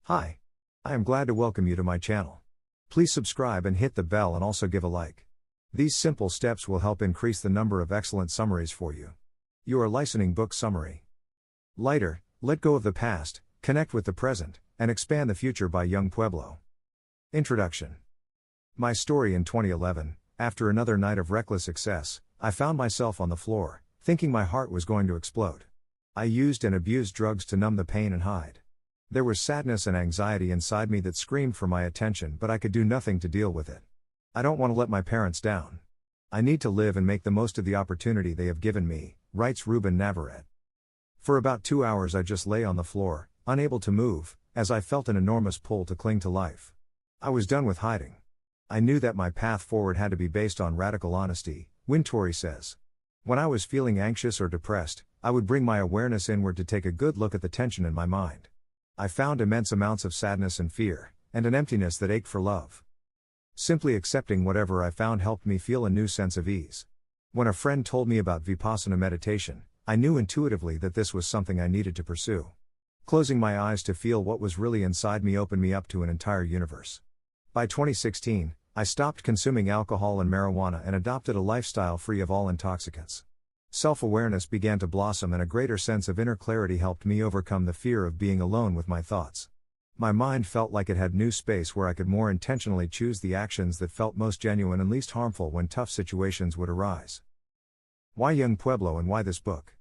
Hi. I am glad to welcome you to my channel. Please subscribe and hit the bell and also give a like. These simple steps will help increase the number of excellent summaries for you. You are listening book summary. Lighter, Let Go of the Past, Connect with the Present, and Expand the Future by Yung Pueblo. Introduction. My story in 2011, after another night of reckless excess, I found myself on the floor, thinking my heart was going to explode. I used and abused drugs to numb the pain and hide. There was sadness and anxiety inside me that screamed for my attention, but I could do nothing to deal with it. I don't want to let my parents down. I need to live and make the most of the opportunity they have given me, writes Ruben Navarrete. For about 2 hours I just lay on the floor, unable to move, as I felt an enormous pull to cling to life. I was done with hiding. I knew that my path forward had to be based on radical honesty, Wintory says. When I was feeling anxious or depressed, I would bring my awareness inward to take a good look at the tension in my mind. I found immense amounts of sadness and fear, and an emptiness that ached for love. Simply accepting whatever I found helped me feel a new sense of ease. When a friend told me about Vipassana meditation, I knew intuitively that this was something I needed to pursue. Closing my eyes to feel what was really inside me opened me up to an entire universe. By 2016, I stopped consuming alcohol and marijuana and adopted a lifestyle free of all intoxicants. Self-awareness began to blossom and a greater sense of inner clarity helped me overcome the fear of being alone with my thoughts. My mind felt like it had new space where I could more intentionally choose the actions that felt most genuine and least harmful when tough situations would arise. Why Yung Pueblo and why this book?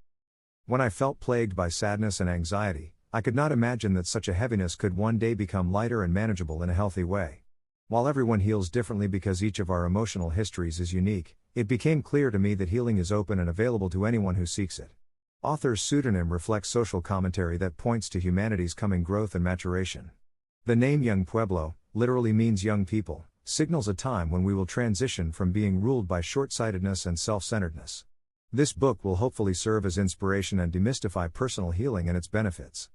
When I felt plagued by sadness and anxiety, I could not imagine that such a heaviness could one day become lighter and manageable in a healthy way. While everyone heals differently because each of our emotional histories is unique, it became clear to me that healing is open and available to anyone who seeks it. Author's pseudonym reflects social commentary that points to humanity's coming growth and maturation. The name Yung Pueblo, literally means young people, signals a time when we will transition from being ruled by short-sightedness and self-centeredness. This book will hopefully serve as inspiration and demystify personal healing and its benefits.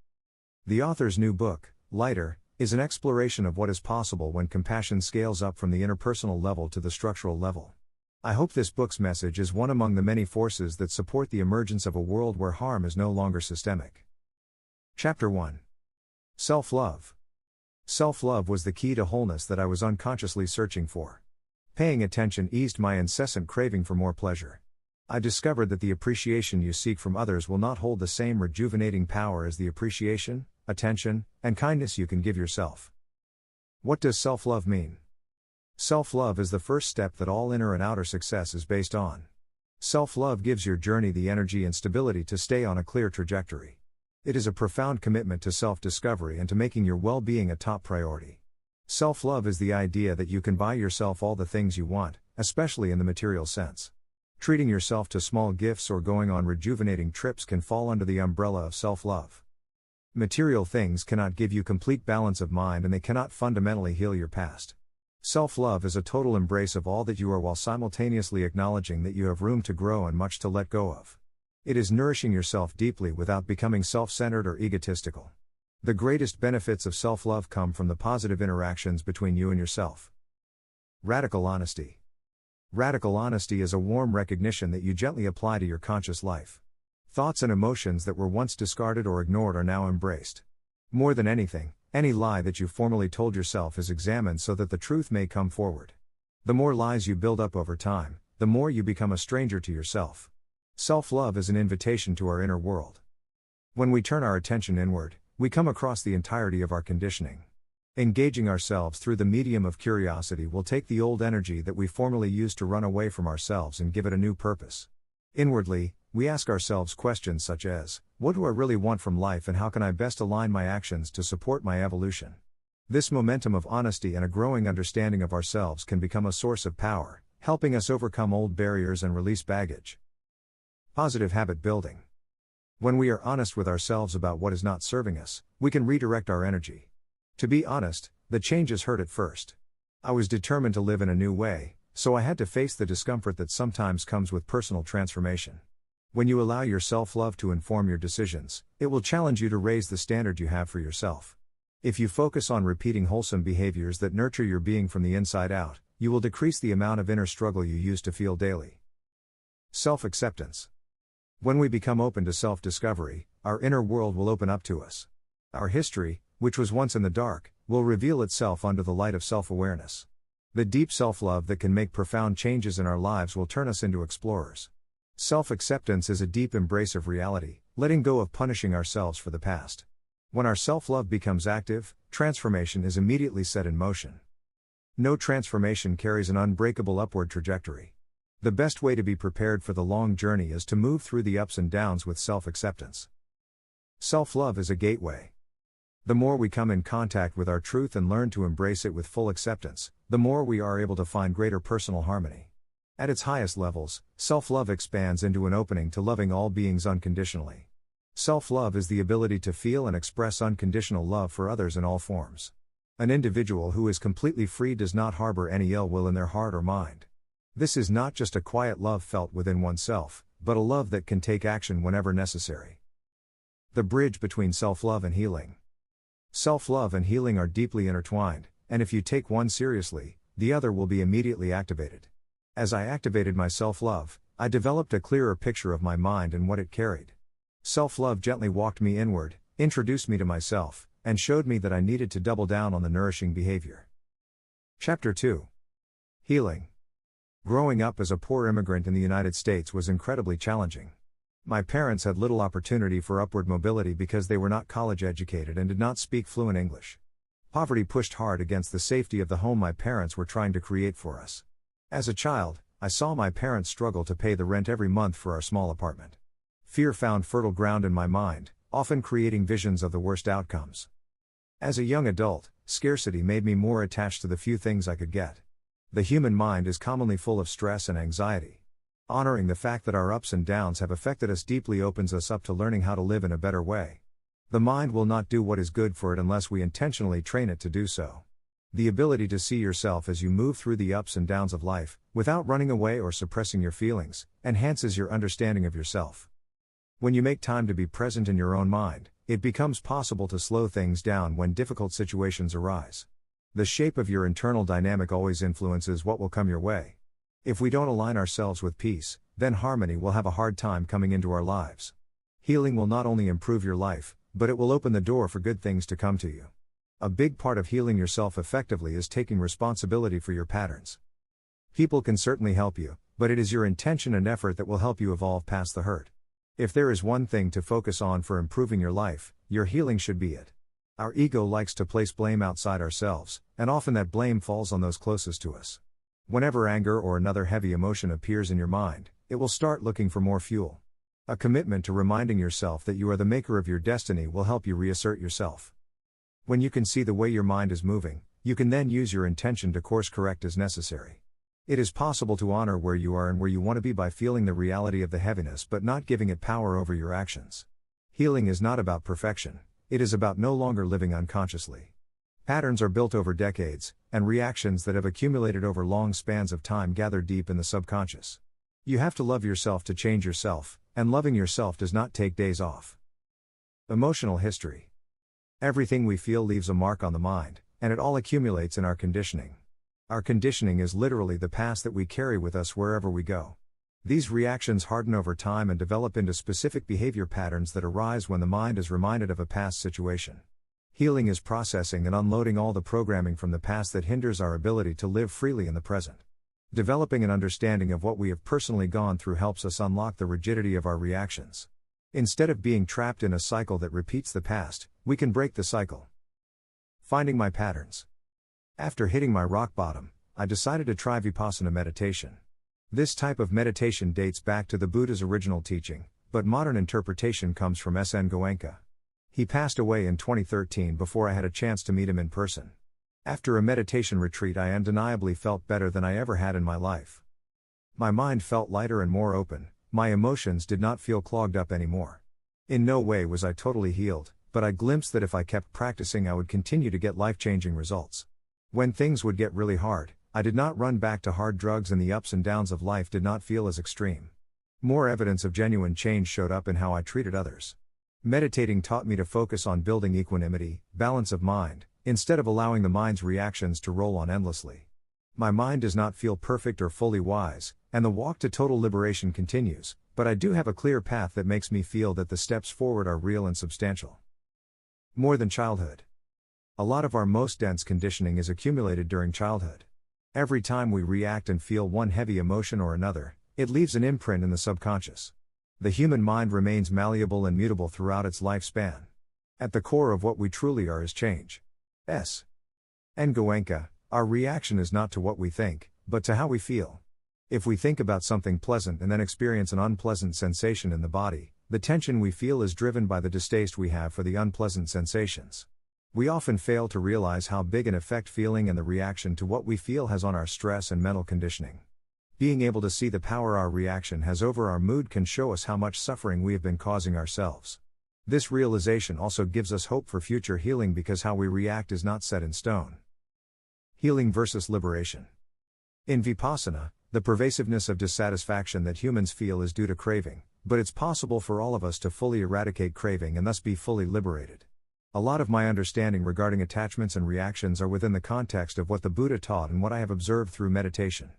The author's new book, Lighter, is an exploration of what is possible when compassion scales up from the interpersonal level to the structural level. I hope this book's message is one among the many forces that support the emergence of a world where harm is no longer systemic. Chapter 1. Self-love. Self-love was the key to wholeness that I was unconsciously searching for. Paying attention eased my incessant craving for more pleasure. I discovered that the appreciation you seek from others will not hold the same rejuvenating power as the appreciation, attention, and kindness you can give yourself. What does self-love mean? Self-love is the first step that all inner and outer success is based on. Self-love gives your journey the energy and stability to stay on a clear trajectory. It is a profound commitment to self-discovery and to making your well-being a top priority. Self-love is the idea that you can buy yourself all the things you want, especially in the material sense. Treating yourself to small gifts or going on rejuvenating trips can fall under the umbrella of self-love. Material things cannot give you complete balance of mind and they cannot fundamentally heal your past. Self-love is a total embrace of all that you are while simultaneously acknowledging that you have room to grow and much to let go of. It is nourishing yourself deeply without becoming self-centered or egotistical. The greatest benefits of self-love come from the positive interactions between you and yourself. Radical honesty. Radical honesty is a warm recognition that you gently apply to your conscious life. Thoughts and emotions that were once discarded or ignored are now embraced. More than anything, any lie that you formerly told yourself is examined so that the truth may come forward. The more lies you build up over time, the more you become a stranger to yourself. Self-love is an invitation to our inner world. When we turn our attention inward, we come across the entirety of our conditioning. Engaging ourselves through the medium of curiosity will take the old energy that we formerly used to run away from ourselves and give it a new purpose. Inwardly, we ask ourselves questions such as, what do I really want from life and how can I best align my actions to support my evolution? This momentum of honesty and a growing understanding of ourselves can become a source of power, helping us overcome old barriers and release baggage. Positive habit building. When we are honest with ourselves about what is not serving us, we can redirect our energy. To be honest, the changes hurt at first. I was determined to live in a new way, so I had to face the discomfort that sometimes comes with personal transformation. When you allow your self-love to inform your decisions, it will challenge you to raise the standard you have for yourself. If you focus on repeating wholesome behaviors that nurture your being from the inside out, you will decrease the amount of inner struggle you used to feel daily. Self-acceptance. When we become open to self-discovery, our inner world will open up to us. Our history, which was once in the dark, will reveal itself under the light of self-awareness. The deep self-love that can make profound changes in our lives will turn us into explorers. Self-acceptance is a deep embrace of reality, letting go of punishing ourselves for the past. When our self-love becomes active, transformation is immediately set in motion. No transformation carries an unbreakable upward trajectory. The best way to be prepared for the long journey is to move through the ups and downs with self-acceptance. Self-love is a gateway. The more we come in contact with our truth and learn to embrace it with full acceptance, the more we are able to find greater personal harmony. At its highest levels, self-love expands into an opening to loving all beings unconditionally. Self-love is the ability to feel and express unconditional love for others in all forms. An individual who is completely free does not harbor any ill will in their heart or mind. This is not just a quiet love felt within oneself, but a love that can take action whenever necessary. The bridge between self-love and healing. Self-love and healing are deeply intertwined, and if you take one seriously, the other will be immediately activated. As I activated my self-love, I developed a clearer picture of my mind and what it carried. Self-love gently walked me inward, introduced me to myself, and showed me that I needed to double down on the nourishing behavior. Chapter 2. Healing. Growing up as a poor immigrant in the United States was incredibly challenging. My parents had little opportunity for upward mobility because they were not college educated and did not speak fluent English. Poverty pushed hard against the safety of the home my parents were trying to create for us. As a child, I saw my parents struggle to pay the rent every month for our small apartment. Fear found fertile ground in my mind, often creating visions of the worst outcomes. As a young adult, scarcity made me more attached to the few things I could get. The human mind is commonly full of stress and anxiety. Honoring the fact that our ups and downs have affected us deeply opens us up to learning how to live in a better way. The mind will not do what is good for it unless we intentionally train it to do so. The ability to see yourself as you move through the ups and downs of life, without running away or suppressing your feelings, enhances your understanding of yourself. When you make time to be present in your own mind, it becomes possible to slow things down when difficult situations arise. The shape of your internal dynamic always influences what will come your way. If we don't align ourselves with peace, then harmony will have a hard time coming into our lives. Healing will not only improve your life, but it will open the door for good things to come to you. A big part of healing yourself effectively is taking responsibility for your patterns. People can certainly help you, but it is your intention and effort that will help you evolve past the hurt. If there is one thing to focus on for improving your life, your healing should be it. Our ego likes to place blame outside ourselves, and often that blame falls on those closest to us. Whenever anger or another heavy emotion appears in your mind, it will start looking for more fuel. A commitment to reminding yourself that you are the maker of your destiny will help you reassert yourself. When you can see the way your mind is moving, you can then use your intention to course correct as necessary. It is possible to honor where you are and where you want to be by feeling the reality of the heaviness but not giving it power over your actions. Healing is not about perfection, it is about no longer living unconsciously. Patterns are built over decades, and reactions that have accumulated over long spans of time gather deep in the subconscious. You have to love yourself to change yourself, and loving yourself does not take days off. Emotional history. Everything we feel leaves a mark on the mind, and it all accumulates in our conditioning. Our conditioning is literally the past that we carry with us wherever we go. These reactions harden over time and develop into specific behavior patterns that arise when the mind is reminded of a past situation. Healing is processing and unloading all the programming from the past that hinders our ability to live freely in the present. Developing an understanding of what we have personally gone through helps us unlock the rigidity of our reactions. Instead of being trapped in a cycle that repeats the past, we can break the cycle. Finding my patterns. After hitting my rock bottom, I decided to try Vipassana meditation. This type of meditation dates back to the Buddha's original teaching, but modern interpretation comes from S.N. Goenka. He passed away in 2013 before I had a chance to meet him in person. After a meditation retreat, I undeniably felt better than I ever had in my life. My mind felt lighter and more open, my emotions did not feel clogged up anymore. In no way was I totally healed, but I glimpsed that if I kept practicing I would continue to get life-changing results. When things would get really hard, I did not run back to hard drugs and the ups and downs of life did not feel as extreme. More evidence of genuine change showed up in how I treated others. Meditating taught me to focus on building equanimity, balance of mind, instead of allowing the mind's reactions to roll on endlessly. My mind does not feel perfect or fully wise, and the walk to total liberation continues, but I do have a clear path that makes me feel that the steps forward are real and substantial. More than childhood. A lot of our most dense conditioning is accumulated during childhood. Every time we react and feel one heavy emotion or another, it leaves an imprint in the subconscious. The human mind remains malleable and mutable throughout its lifespan. At the core of what we truly are is change. Ngoenka, our reaction is not to what we think, but to how we feel. If we think about something pleasant and then experience an unpleasant sensation in the body, the tension we feel is driven by the distaste we have for the unpleasant sensations. We often fail to realize how big an effect feeling and the reaction to what we feel has on our stress and mental conditioning. Being able to see the power our reaction has over our mood can show us how much suffering we have been causing ourselves. This realization also gives us hope for future healing because how we react is not set in stone. Healing versus liberation. In Vipassana, the pervasiveness of dissatisfaction that humans feel is due to craving, but it's possible for all of us to fully eradicate craving and thus be fully liberated. A lot of my understanding regarding attachments and reactions are within the context of what the Buddha taught and what I have observed through meditation.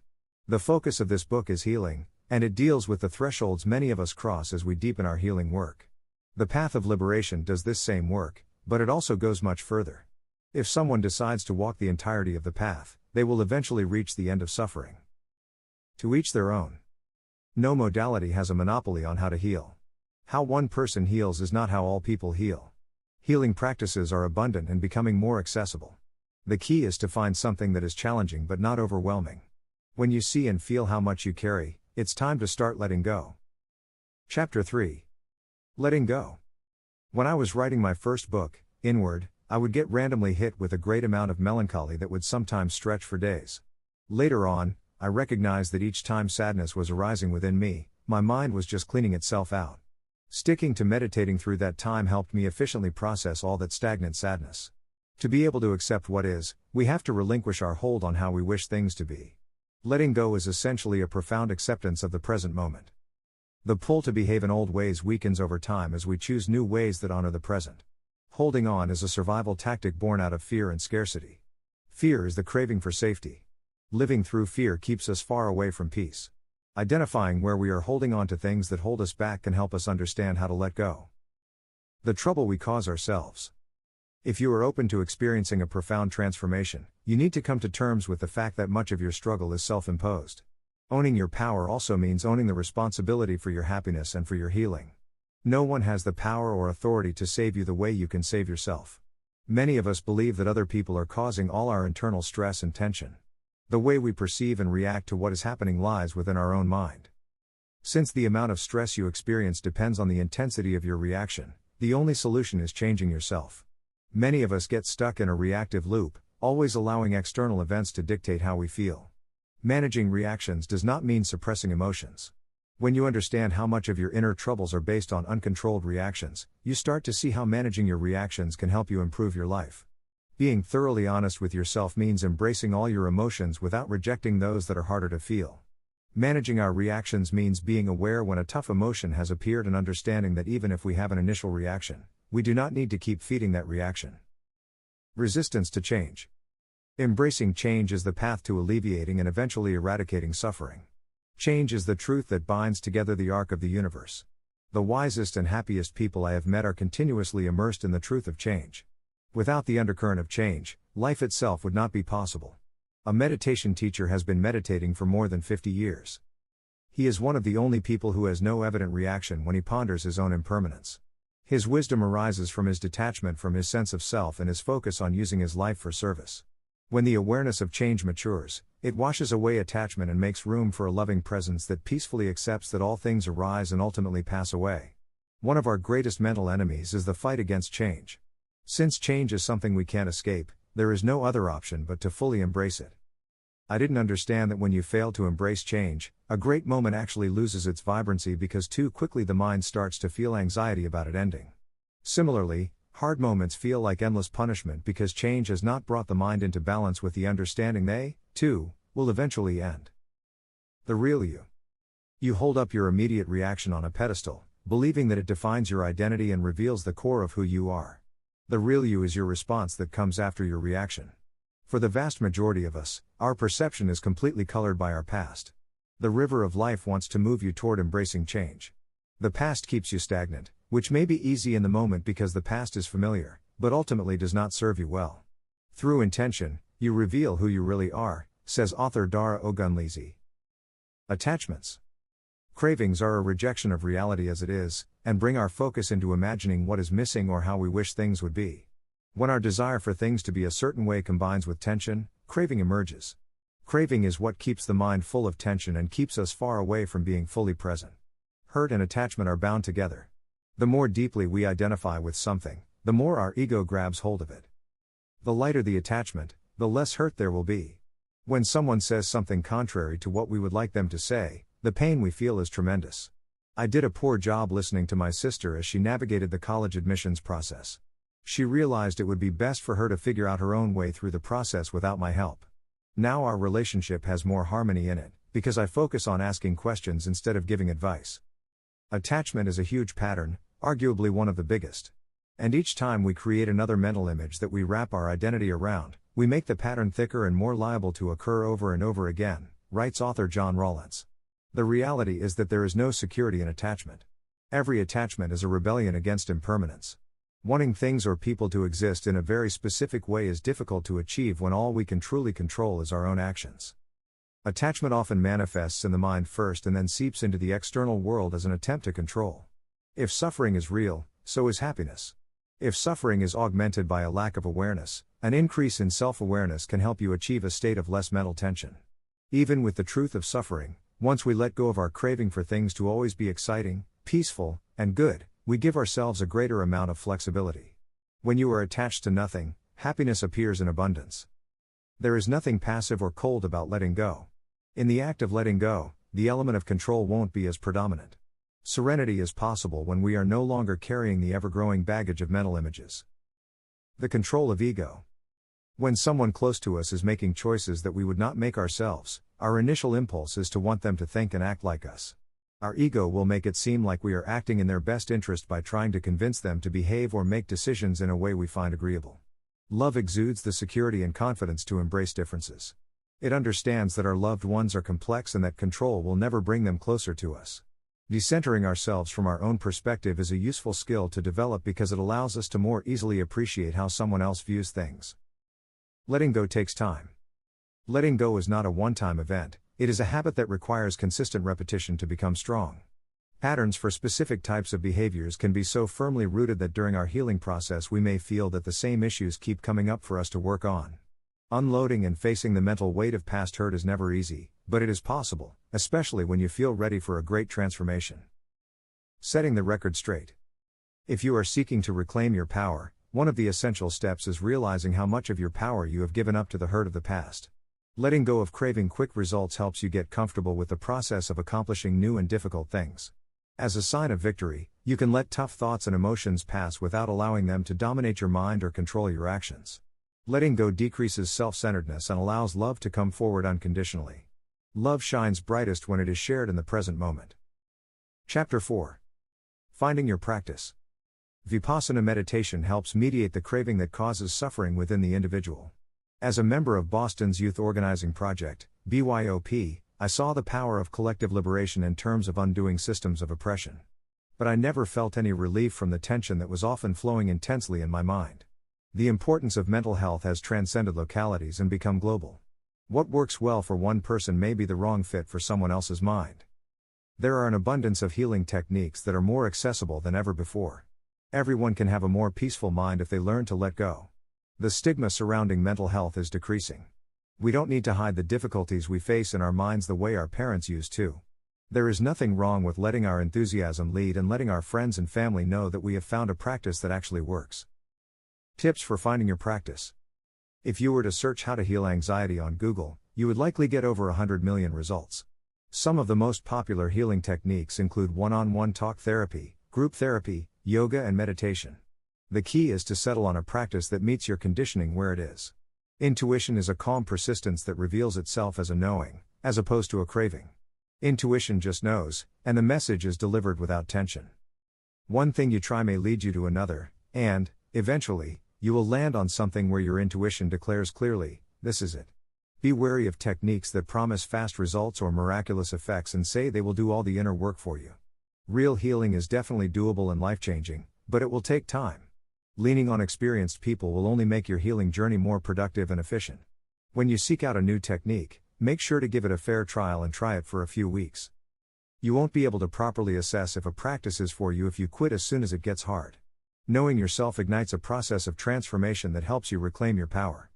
The focus of this book is healing, and it deals with the thresholds many of us cross as we deepen our healing work. The path of liberation does this same work, but it also goes much further. If someone decides to walk the entirety of the path, they will eventually reach the end of suffering. To each their own. No modality has a monopoly on how to heal. How one person heals is not how all people heal. Healing practices are abundant and becoming more accessible. The key is to find something that is challenging but not overwhelming. When you see and feel how much you carry, it's time to start letting go. Chapter 3. Letting Go. When I was writing my first book, Inward, I would get randomly hit with a great amount of melancholy that would sometimes stretch for days. Later on, I recognized that each time sadness was arising within me, my mind was just cleaning itself out. Sticking to meditating through that time helped me efficiently process all that stagnant sadness. To be able to accept what is, we have to relinquish our hold on how we wish things to be. Letting go is essentially a profound acceptance of the present moment. The pull to behave in old ways weakens over time as we choose new ways that honor the present. Holding on is a survival tactic born out of fear and scarcity. Fear is the craving for safety. Living through fear keeps us far away from peace. Identifying where we are holding on to things that hold us back can help us understand how to let go. The trouble we cause ourselves. If you are open to experiencing a profound transformation, you need to come to terms with the fact that much of your struggle is self-imposed. Owning your power also means owning the responsibility for your happiness and for your healing. No one has the power or authority to save you the way you can save yourself. Many of us believe that other people are causing all our internal stress and tension. The way we perceive and react to what is happening lies within our own mind. Since the amount of stress you experience depends on the intensity of your reaction, the only solution is changing yourself. Many of us get stuck in a reactive loop, always allowing external events to dictate how we feel. Managing reactions does not mean suppressing emotions. When you understand how much of your inner troubles are based on uncontrolled reactions, you start to see how managing your reactions can help you improve your life. Being thoroughly honest with yourself means embracing all your emotions without rejecting those that are harder to feel. Managing our reactions means being aware when a tough emotion has appeared and understanding that even if we have an initial reaction, we do not need to keep feeding that reaction. Resistance to change. Embracing change is the path to alleviating and eventually eradicating suffering. Change is the truth that binds together the arc of the universe. The wisest and happiest people I have met are continuously immersed in the truth of change. Without the undercurrent of change, life itself would not be possible. A meditation teacher has been meditating for more than 50 years. He is one of the only people who has no evident reaction when he ponders his own impermanence. His wisdom arises from his detachment from his sense of self and his focus on using his life for service. When the awareness of change matures, it washes away attachment and makes room for a loving presence that peacefully accepts that all things arise and ultimately pass away. One of our greatest mental enemies is the fight against change. Since change is something we can't escape, there is no other option but to fully embrace it. I didn't understand that when you fail to embrace change, a great moment actually loses its vibrancy because too quickly the mind starts to feel anxiety about it ending. Similarly, hard moments feel like endless punishment because change has not brought the mind into balance with the understanding they, too, will eventually end. The real you. You hold up your immediate reaction on a pedestal, believing that it defines your identity and reveals the core of who you are. The real you is your response that comes after your reaction. For the vast majority of us, our perception is completely colored by our past. The river of life wants to move you toward embracing change. The past keeps you stagnant, which may be easy in the moment because the past is familiar, but ultimately does not serve you well. Through intention, you reveal who you really are, says author Dara Ogunlesi. Attachments. Cravings are a rejection of reality as it is, and bring our focus into imagining what is missing or how we wish things would be. When our desire for things to be a certain way combines with tension, craving emerges. Craving is what keeps the mind full of tension and keeps us far away from being fully present. Hurt and attachment are bound together. The more deeply we identify with something, the more our ego grabs hold of it. The lighter the attachment, the less hurt there will be. When someone says something contrary to what we would like them to say, the pain we feel is tremendous. I did a poor job listening to my sister as she navigated the college admissions process. She realized it would be best for her to figure out her own way through the process without my help. Now our relationship has more harmony in it, because I focus on asking questions instead of giving advice. Attachment is a huge pattern, arguably one of the biggest. And each time we create another mental image that we wrap our identity around, we make the pattern thicker and more liable to occur over and over again, writes author John Rawlins. The reality is that there is no security in attachment. Every attachment is a rebellion against impermanence. Wanting things or people to exist in a very specific way is difficult to achieve when all we can truly control is our own actions. Attachment often manifests in the mind first and then seeps into the external world as an attempt to control. If suffering is real, so is happiness. If suffering is augmented by a lack of awareness, an increase in self-awareness can help you achieve a state of less mental tension. Even with the truth of suffering, once we let go of our craving for things to always be exciting, peaceful, and good, we give ourselves a greater amount of flexibility. When you are attached to nothing, happiness appears in abundance. There is nothing passive or cold about letting go. In the act of letting go, the element of control won't be as predominant. Serenity is possible when we are no longer carrying the ever-growing baggage of mental images. The control of ego. When someone close to us is making choices that we would not make ourselves, our initial impulse is to want them to think and act like us. Our ego will make it seem like we are acting in their best interest by trying to convince them to behave or make decisions in a way we find agreeable. Love exudes the security and confidence to embrace differences. It understands that our loved ones are complex and that control will never bring them closer to us. Decentering ourselves from our own perspective is a useful skill to develop because it allows us to more easily appreciate how someone else views things. Letting go takes time. Letting go is not a one-time event, it is a habit that requires consistent repetition to become strong. Patterns for specific types of behaviors can be so firmly rooted that during our healing process we may feel that the same issues keep coming up for us to work on. Unloading and facing the mental weight of past hurt is never easy, but it is possible, especially when you feel ready for a great transformation. Setting the record straight. If you are seeking to reclaim your power, one of the essential steps is realizing how much of your power you have given up to the hurt of the past. Letting go of craving quick results helps you get comfortable with the process of accomplishing new and difficult things. As a sign of victory, you can let tough thoughts and emotions pass without allowing them to dominate your mind or control your actions. Letting go decreases self-centeredness and allows love to come forward unconditionally. Love shines brightest when it is shared in the present moment. Chapter 4. Finding your practice. Vipassana meditation helps mediate the craving that causes suffering within the individual. As a member of Boston's Youth Organizing Project, BYOP, I saw the power of collective liberation in terms of undoing systems of oppression. But I never felt any relief from the tension that was often flowing intensely in my mind. The importance of mental health has transcended localities and become global. What works well for one person may be the wrong fit for someone else's mind. There are an abundance of healing techniques that are more accessible than ever before. Everyone can have a more peaceful mind if they learn to let go. The stigma surrounding mental health is decreasing. We don't need to hide the difficulties we face in our minds the way our parents used to. There is nothing wrong with letting our enthusiasm lead and letting our friends and family know that we have found a practice that actually works. Tips for finding your practice. If you were to search how to heal anxiety on Google, you would likely get over 100 million results. Some of the most popular healing techniques include one-on-one talk therapy, group therapy, yoga and meditation. The key is to settle on a practice that meets your conditioning where it is. Intuition is a calm persistence that reveals itself as a knowing, as opposed to a craving. Intuition just knows, and the message is delivered without tension. One thing you try may lead you to another, and, eventually, you will land on something where your intuition declares clearly, this is it. Be wary of techniques that promise fast results or miraculous effects and say they will do all the inner work for you. Real healing is definitely doable and life-changing, but it will take time. Leaning on experienced people will only make your healing journey more productive and efficient. When you seek out a new technique, make sure to give it a fair trial and try it for a few weeks. You won't be able to properly assess if a practice is for you if you quit as soon as it gets hard. Knowing yourself ignites a process of transformation that helps you reclaim your power.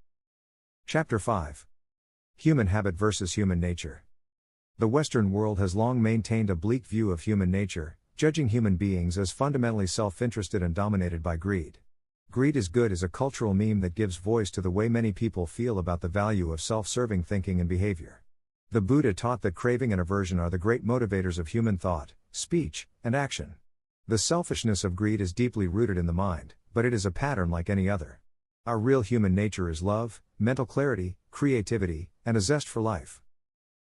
Chapter 5. Human Habit versus Human Nature. The Western world has long maintained a bleak view of human nature, judging human beings as fundamentally self-interested and dominated by greed. Greed is good is a cultural meme that gives voice to the way many people feel about the value of self-serving thinking and behavior. The Buddha taught that craving and aversion are the great motivators of human thought, speech, and action. The selfishness of greed is deeply rooted in the mind, but it is a pattern like any other. Our real human nature is love, mental clarity, creativity, and a zest for life.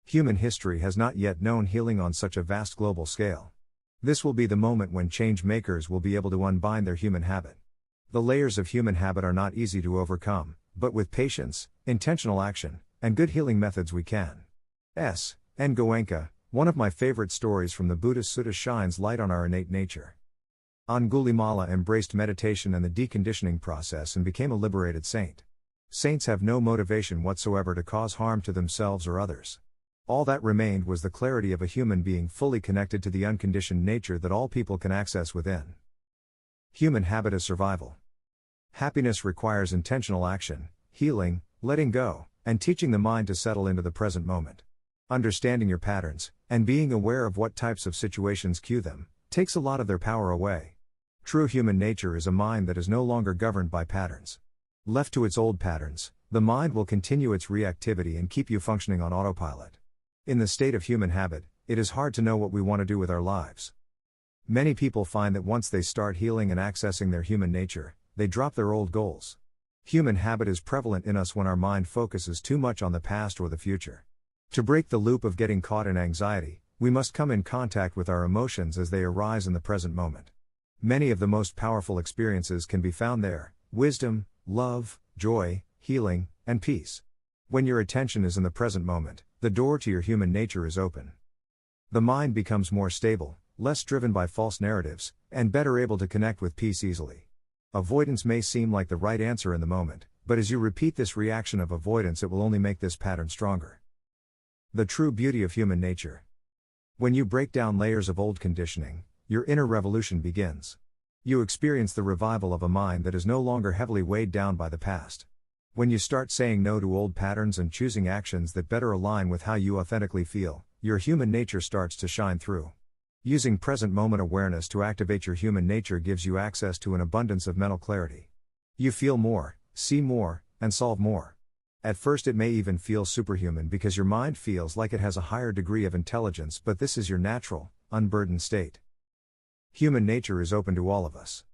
Human history has not yet known healing on such a vast global scale. This will be the moment when change makers will be able to unbind their human habit. The layers of human habit are not easy to overcome, but with patience, intentional action, and good healing methods we can. N. Goenka, one of my favorite stories from the Buddhist Sutta, shines light on our innate nature. Angulimala embraced meditation and the deconditioning process and became a liberated saint. Saints have no motivation whatsoever to cause harm to themselves or others. All that remained was the clarity of a human being fully connected to the unconditioned nature that all people can access within. Human habit is survival. Happiness requires intentional action, healing, letting go, and teaching the mind to settle into the present moment. Understanding your patterns, and being aware of what types of situations cue them, takes a lot of their power away. True human nature is a mind that is no longer governed by patterns. Left to its old patterns, the mind will continue its reactivity and keep you functioning on autopilot. In the state of human habit, it is hard to know what we want to do with our lives. Many people find that once they start healing and accessing their human nature, they drop their old goals. Human habit is prevalent in us when our mind focuses too much on the past or the future. To break the loop of getting caught in anxiety, we must come in contact with our emotions as they arise in the present moment. Many of the most powerful experiences can be found there: wisdom, love, joy, healing, and peace. When your attention is in the present moment, the door to your human nature is open. The mind becomes more stable, less driven by false narratives, and better able to connect with peace easily. Avoidance may seem like the right answer in the moment, but as you repeat this reaction of avoidance, it will only make this pattern stronger. The true beauty of human nature. When you break down layers of old conditioning, your inner revolution begins. You experience the revival of a mind that is no longer heavily weighed down by the past. When you start saying no to old patterns and choosing actions that better align with how you authentically feel, your human nature starts to shine through. Using present moment awareness to activate your human nature gives you access to an abundance of mental clarity. You feel more, see more, and solve more. At first it may even feel superhuman because your mind feels like it has a higher degree of intelligence, but this is your natural, unburdened state. Human nature is open to all of us.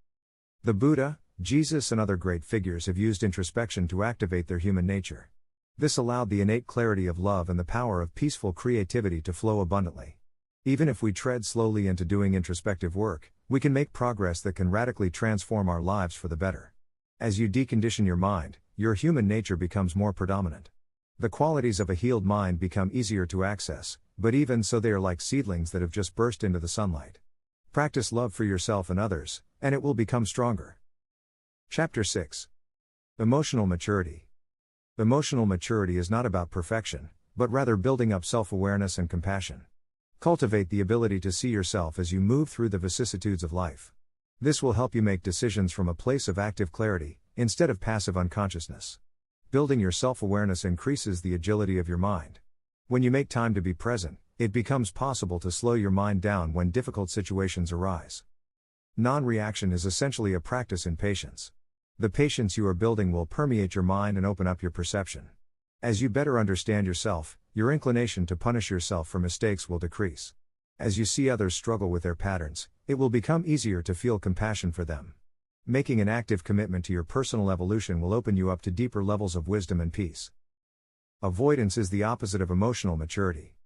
The Buddha, Jesus, and other great figures have used introspection to activate their human nature. This allowed the innate clarity of love and the power of peaceful creativity to flow abundantly. Even if we tread slowly into doing introspective work, we can make progress that can radically transform our lives for the better. As you decondition your mind, your human nature becomes more predominant. The qualities of a healed mind become easier to access, but even so they are like seedlings that have just burst into the sunlight. Practice love for yourself and others, and it will become stronger. Chapter 6. Emotional Maturity. Emotional maturity is not about perfection, but rather building up self-awareness and compassion. Cultivate the ability to see yourself as you move through the vicissitudes of life. This will help you make decisions from a place of active clarity, instead of passive unconsciousness. Building your self-awareness increases the agility of your mind. When you make time to be present, it becomes possible to slow your mind down when difficult situations arise. Non-reaction is essentially a practice in patience. The patience you are building will permeate your mind and open up your perception. As you better understand yourself, your inclination to punish yourself for mistakes will decrease. As you see others struggle with their patterns, it will become easier to feel compassion for them. Making an active commitment to your personal evolution will open you up to deeper levels of wisdom and peace. Avoidance is the opposite of emotional maturity.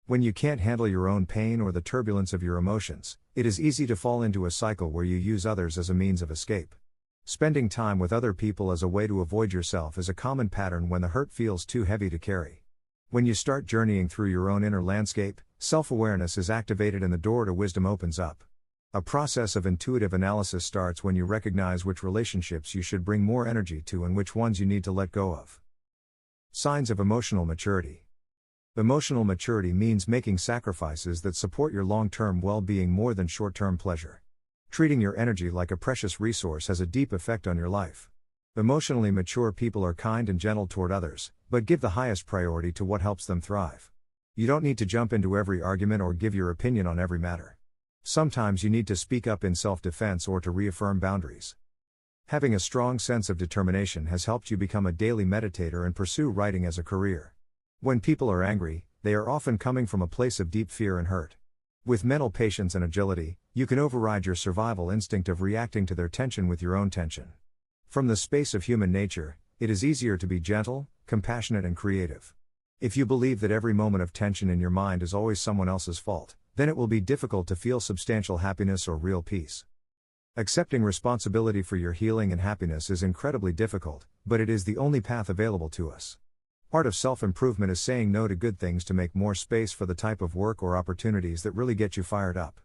When you can't handle your own pain or the turbulence of your emotions, it is easy to fall into a cycle where you use others as a means of escape. Spending time with other people as a way to avoid yourself is a common pattern when the hurt feels too heavy to carry. When you start journeying through your own inner landscape, self-awareness is activated and the door to wisdom opens up. A process of intuitive analysis starts when you recognize which relationships you should bring more energy to and which ones you need to let go of. Signs of emotional maturity. Emotional maturity means making sacrifices that support your long-term well-being more than short-term pleasure. Treating your energy like a precious resource has a deep effect on your life. Emotionally mature people are kind and gentle toward others, but give the highest priority to what helps them thrive. You don't need to jump into every argument or give your opinion on every matter. Sometimes you need to speak up in self-defense or to reaffirm boundaries. Having a strong sense of determination has helped you become a daily meditator and pursue writing as a career. When people are angry, they are often coming from a place of deep fear and hurt. With mental patience and agility, you can override your survival instinct of reacting to their tension with your own tension. From the space of human nature, it is easier to be gentle, compassionate, and creative. If you believe that every moment of tension in your mind is always someone else's fault, then it will be difficult to feel substantial happiness or real peace. Accepting responsibility for your healing and happiness is incredibly difficult, but it is the only path available to us. Part of self-improvement is saying no to good things to make more space for the type of work or opportunities that really get you fired up.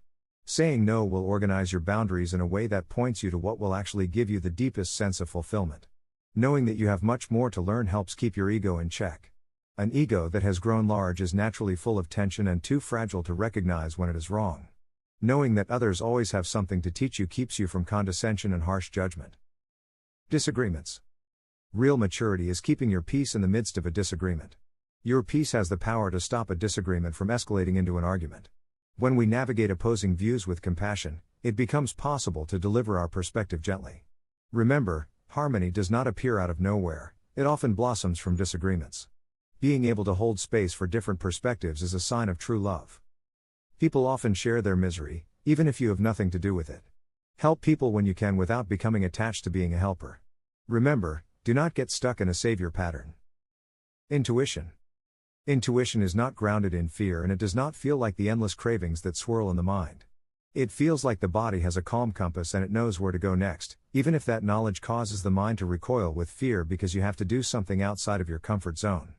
Saying no will organize your boundaries in a way that points you to what will actually give you the deepest sense of fulfillment. Knowing that you have much more to learn helps keep your ego in check. An ego that has grown large is naturally full of tension and too fragile to recognize when it is wrong. Knowing that others always have something to teach you keeps you from condescension and harsh judgment. Disagreements. Real maturity is keeping your peace in the midst of a disagreement. Your peace has the power to stop a disagreement from escalating into an argument. When we navigate opposing views with compassion, it becomes possible to deliver our perspective gently. Remember, harmony does not appear out of nowhere, it often blossoms from disagreements. Being able to hold space for different perspectives is a sign of true love. People often share their misery, even if you have nothing to do with it. Help people when you can without becoming attached to being a helper. Remember, do not get stuck in a savior pattern. Intuition. Intuition is not grounded in fear and it does not feel like the endless cravings that swirl in the mind. It feels like the body has a calm compass and it knows where to go next, even if that knowledge causes the mind to recoil with fear because you have to do something outside of your comfort zone.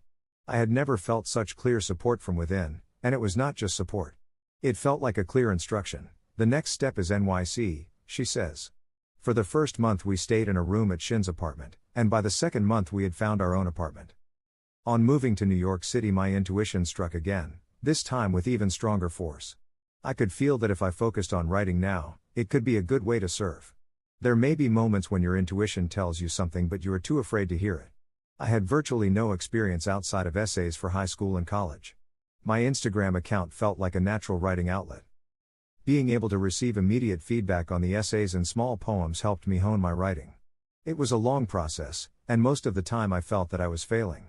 I had never felt such clear support from within, and it was not just support. It felt like a clear instruction. The next step is NYC, she says. For the first month we stayed in a room at Shin's apartment, and by the second month we had found our own apartment. On moving to New York City my intuition struck again, this time with even stronger force. I could feel that if I focused on writing now, it could be a good way to serve. There may be moments when your intuition tells you something but you are too afraid to hear it. I had virtually no experience outside of essays for high school and college. My Instagram account felt like a natural writing outlet. Being able to receive immediate feedback on the essays and small poems helped me hone my writing. It was a long process, and most of the time I felt that I was failing.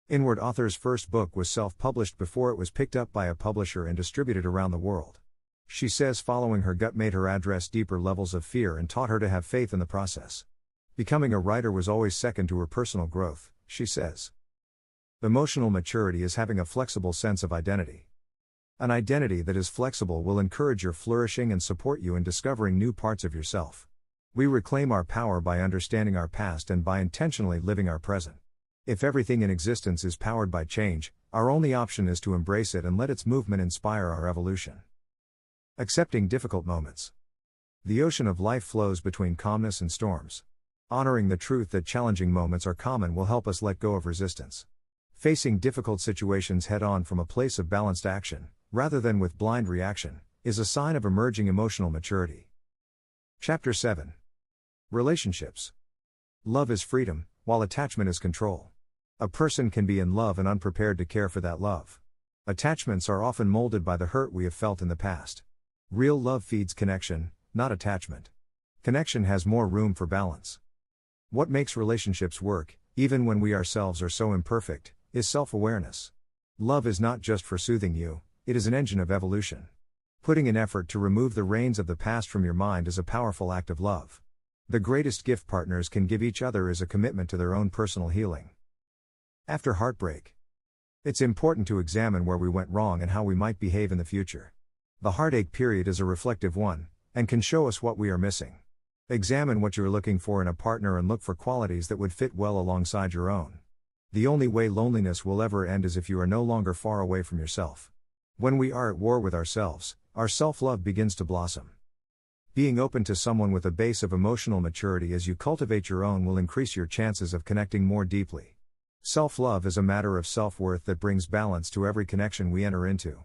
Inward Author's first book was self-published before it was picked up by a publisher and distributed around the world. She says following her gut made her address deeper levels of fear and taught her to have faith in the process. Becoming a writer was always second to her personal growth, she says. Emotional maturity is having a flexible sense of identity. An identity that is flexible will encourage your flourishing and support you in discovering new parts of yourself. We reclaim our power by understanding our past and by intentionally living our present. If everything in existence is powered by change, our only option is to embrace it and let its movement inspire our evolution. Accepting difficult moments. The ocean of life flows between calmness and storms. Honoring the truth that challenging moments are common will help us let go of resistance. Facing difficult situations head-on from a place of balanced action, rather than with blind reaction, is a sign of emerging emotional maturity. Chapter 7. Relationships. Love is freedom, while attachment is control. A person can be in love and unprepared to care for that love. Attachments are often molded by the hurt we have felt in the past. Real love feeds connection, not attachment. Connection has more room for balance. What makes relationships work, even when we ourselves are so imperfect, is self-awareness. Love is not just for soothing you, it is an engine of evolution. Putting an effort to remove the reins of the past from your mind is a powerful act of love. The greatest gift partners can give each other is a commitment to their own personal healing. After heartbreak. It's important to examine where we went wrong and how we might behave in the future. The heartache period is a reflective one, and can show us what we are missing. Examine what you're looking for in a partner and look for qualities that would fit well alongside your own. The only way loneliness will ever end is if you are no longer far away from yourself. When we are at war with ourselves, our self-love begins to blossom. Being open to someone with a base of emotional maturity as you cultivate your own will increase your chances of connecting more deeply. Self-love is a matter of self-worth that brings balance to every connection we enter into.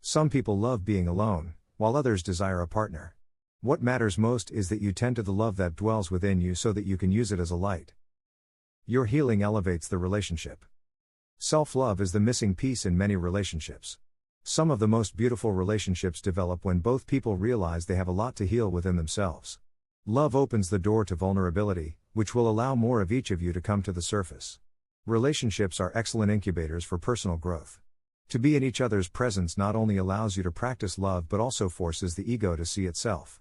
Some people love being alone, while others desire a partner. What matters most is that you tend to the love that dwells within you so that you can use it as a light. Your healing elevates the relationship. Self-love is the missing piece in many relationships. Some of the most beautiful relationships develop when both people realize they have a lot to heal within themselves. Love opens the door to vulnerability, which will allow more of each of you to come to the surface. Relationships are excellent incubators for personal growth. To be in each other's presence not only allows you to practice love but also forces the ego to see itself.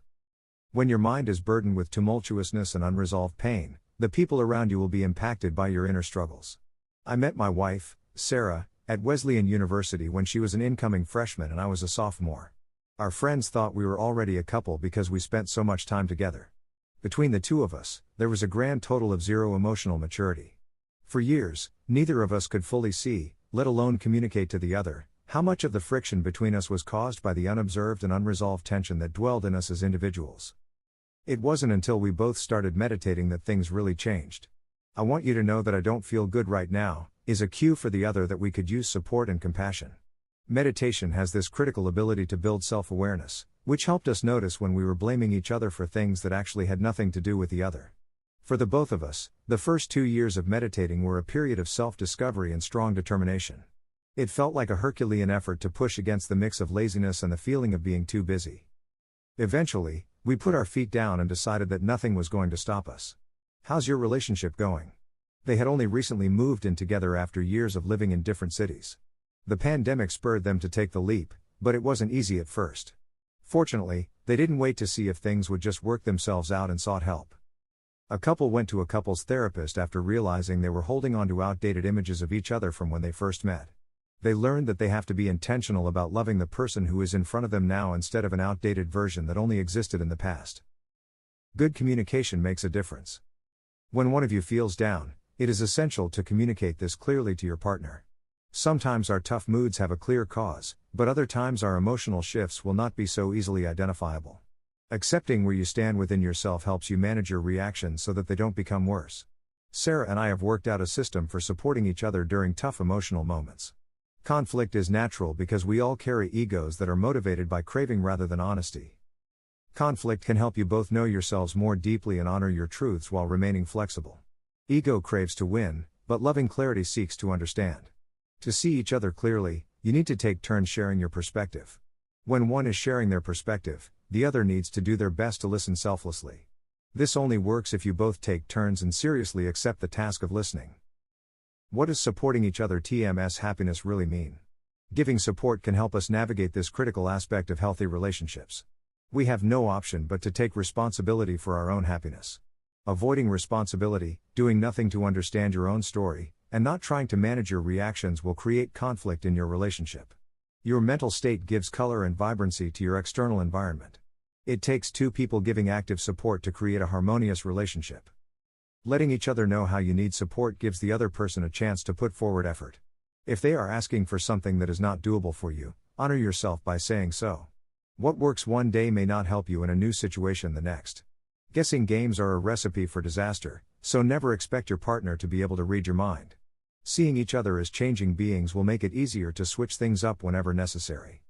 When your mind is burdened with tumultuousness and unresolved pain, the people around you will be impacted by your inner struggles. I met my wife, Sarah, at Wesleyan University when she was an incoming freshman and I was a sophomore. Our friends thought we were already a couple because we spent so much time together. Between the two of us, there was a grand total of 0 emotional maturity. For years, neither of us could fully see, let alone communicate to the other, how much of the friction between us was caused by the unobserved and unresolved tension that dwelled in us as individuals. It wasn't until we both started meditating that things really changed. "I want you to know that I don't feel good right now," is a cue for the other that we could use support and compassion. Meditation has this critical ability to build self-awareness, which helped us notice when we were blaming each other for things that actually had nothing to do with the other. For the both of us, the first 2 years of meditating were a period of self-discovery and strong determination. It felt like a Herculean effort to push against the mix of laziness and the feeling of being too busy. Eventually, we put our feet down and decided that nothing was going to stop us. "How's your relationship going?" They had only recently moved in together after years of living in different cities. The pandemic spurred them to take the leap, but it wasn't easy at first. Fortunately, they didn't wait to see if things would just work themselves out and sought help. A couple went to a couples therapist after realizing they were holding on to outdated images of each other from when they first met. They learned that they have to be intentional about loving the person who is in front of them now instead of an outdated version that only existed in the past. Good communication makes a difference. When one of you feels down, it is essential to communicate this clearly to your partner. Sometimes our tough moods have a clear cause, but other times our emotional shifts will not be so easily identifiable. Accepting where you stand within yourself helps you manage your reactions so that they don't become worse. Sarah and I have worked out a system for supporting each other during tough emotional moments. Conflict is natural because we all carry egos that are motivated by craving rather than honesty. Conflict can help you both know yourselves more deeply and honor your truths while remaining flexible. Ego craves to win, but loving clarity seeks to understand. To see each other clearly, you need to take turns sharing your perspective. When one is sharing their perspective, the other needs to do their best to listen selflessly. This only works if you both take turns and seriously accept the task of listening. What does supporting each other TMS happiness really mean? Giving support can help us navigate this critical aspect of healthy relationships. We have no option but to take responsibility for our own happiness. Avoiding responsibility, doing nothing to understand your own story, and not trying to manage your reactions will create conflict in your relationship. Your mental state gives color and vibrancy to your external environment. It takes two people giving active support to create a harmonious relationship. Letting each other know how you need support gives the other person a chance to put forward effort. If they are asking for something that is not doable for you, honor yourself by saying so. What works one day may not help you in a new situation the next. Guessing games are a recipe for disaster, so never expect your partner to be able to read your mind. Seeing each other as changing beings will make it easier to switch things up whenever necessary.